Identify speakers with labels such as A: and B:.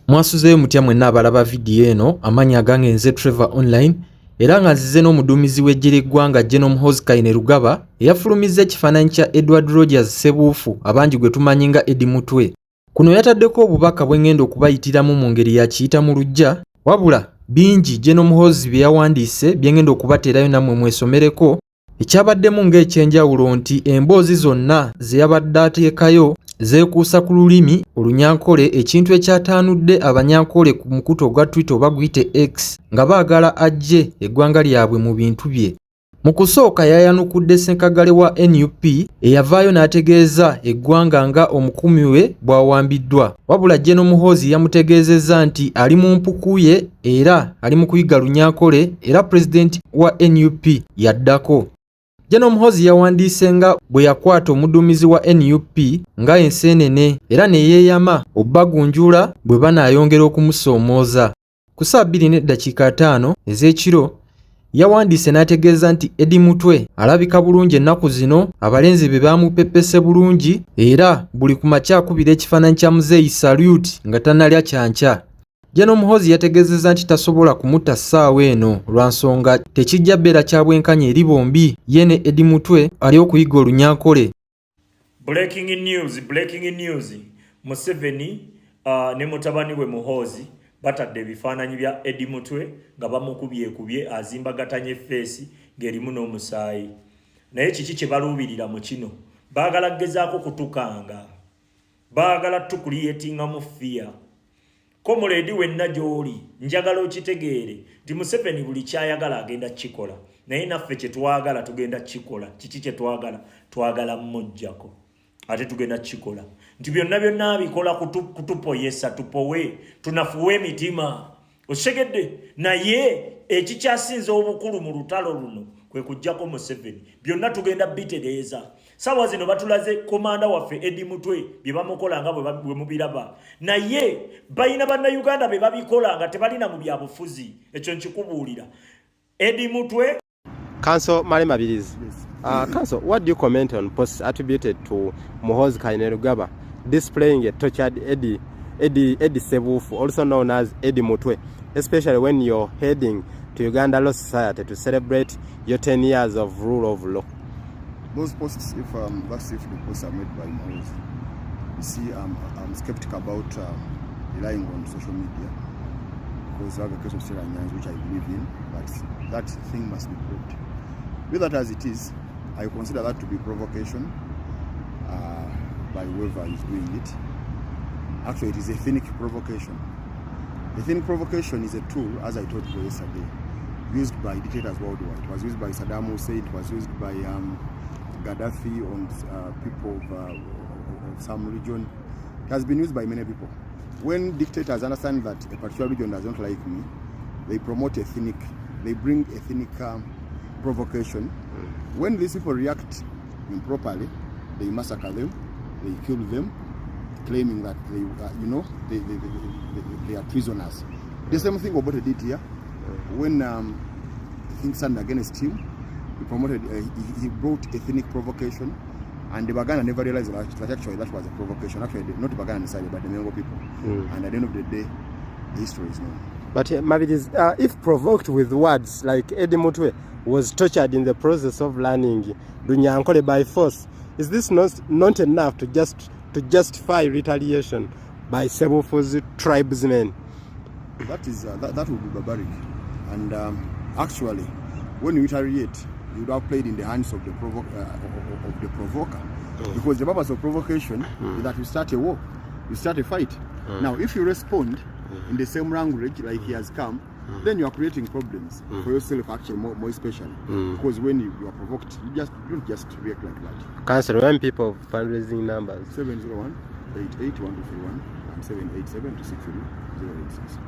A: Mwasuzeeyo mutya mwenna abalaba vidiyo eno, amannya agange nze Trevor Online, era nga nzize n'omuduumizi w'eggye ly'eggwanga General Muhoozi Rugaba eyafulumizza ekifaananyi kya Edward Rogers Ssebuufu abangi gwe tumanyi nga Eddy Mutwe. Kuno yataddeko obubaka bwe ngenda okubayitiramu mu ngeri ya kiyita mu luggya, wabula bingi General Muhoozi bye yawandiise bye ngenda okubateerayo nammwe mwesomereko, ekyabaddemu ng'ekyenjawulo nti emboozi zonna ze yabadde ateekayo zeekuusa ku lulimi Olunyankole, ekintu ekyataanudde Abanyankole ku mukutu ogwa Twitter oba guyite X nga baagala ajje eggwanga lyabwe mu bintu bye. Mu kusooka yayanukudde ssenkagale wa NUP eyavaayo n'ategeeza eggwanga nga omukumi we bw'awambiddwa, wabula General Muhoozi yamutegeezezza nti ali mu mpuku ye era ali mu kuyiga Lunyankole era pulezidenti wa NUP yaddako. General Muhoozi yawandiise nga bwe yakwata omuduumizi wa NUP nga enseenene era ne yeeyama obbagunjula bwe banaayongera okumusoomooza. Ku saa 2:5 ez'ekiro yawandiise n'ategeeza nti Eddy Mutwe alabika bulungi ennaku zino, abalenzi be bamupeppese bulungi era buli ku makya akubira ekifaananyi kya muzeeyi Salute nga tannalya kyankya. General Muhoozi yategeezezza nti tasobola kumutta ssaawa eno lwa nsonga tekijja bbeera kya bwenkanya eri bombi ye ne Eddy Mutwe ali okuyiga Olunyankole.
B: Breaking news. Museveni ne mutabani we Muhoozi batadde ebifaananyi bya Eddy Mutwe nga bamukubyekubye azimbagatanye feesi ng'erimu n'omusaayi. Naye kiki kye baluubirira mu kino? Baagala gezaako kutukanga, baagala tukuliyetinga mu fiya. Komuledi wenna gy'oli njagala okitegeere nti Museveni buli kyayagala agenda kikola, naye naffe kye twagala tugenda kikola. Kiki kye twagala? Twagala mmujjako ate tugenda kikola, nti byonna bikola kutupoyesa tupowe tunafuwe emitima. Osegedde naye ekikyasinze obukulu mu lutalo luno kwe kujjako Museveni, byonna tugenda bitereeza. Sawa zino batulaze komanda waffe Eddy Mutwe bye bamukola nga bwe mubiraba, naye balina bannayuganda be babikola nga tebalina mu byabufuzi. Ekyo nkikubuulira Eddy Mutwe.
C: Council Mali Mabilizi. Council, what do you comment on posts attributed to Muhoozi Rugaba displaying a tortured Eddy Ssebuufu, also known as Eddy Mutwe, especially when you're heading to Uganda Law Society to celebrate your 10 years of rule of law?
D: Those posts, if the posts are made by Muhoozi, you see, I'm skeptical about relying on social media because I have a case of Sarah Nyanzi, which I believe in, but that thing must be proved. With that as it is, I consider that to be provocation by whoever is doing it. Actually, it is a ethnic provocation. Ethnic provocation is a tool, as I told you yesterday, used by dictators worldwide. It was used by Saddam Hussein, it was used by Gaddafi on people of some region. It has been used by many people. When dictators understand that a particular region doesn't like me, they promote ethnic, they bring ethnic provocation. When these people react improperly, they massacre them, they kill them, claiming that they are prisoners. The same thing Obote did here. When things turned against him, he brought ethnic provocation, and the Baganda never realized that actually that was a provocation. Actually, not the Baganda decided, but the Mengo people. And at the end of the day, the history is known.
C: But if provoked with words like Eddy Mutwe was tortured in the process of learning Lunyankole by force, is this not enough to justify retaliation by Ssebuufu's tribesmen?
D: That would be barbaric. And actually, when you retaliate, you would have played in the hands of the provoker. Because the purpose of provocation is that you start a war, you start a fight. Now, if you respond in the same language like he has come, then you are creating problems for yourself, actually, more especially. Because when you are provoked, you don't just react like that.
C: Council, when people fundraising numbers?
D: 701 88 1231 and 787 263 086.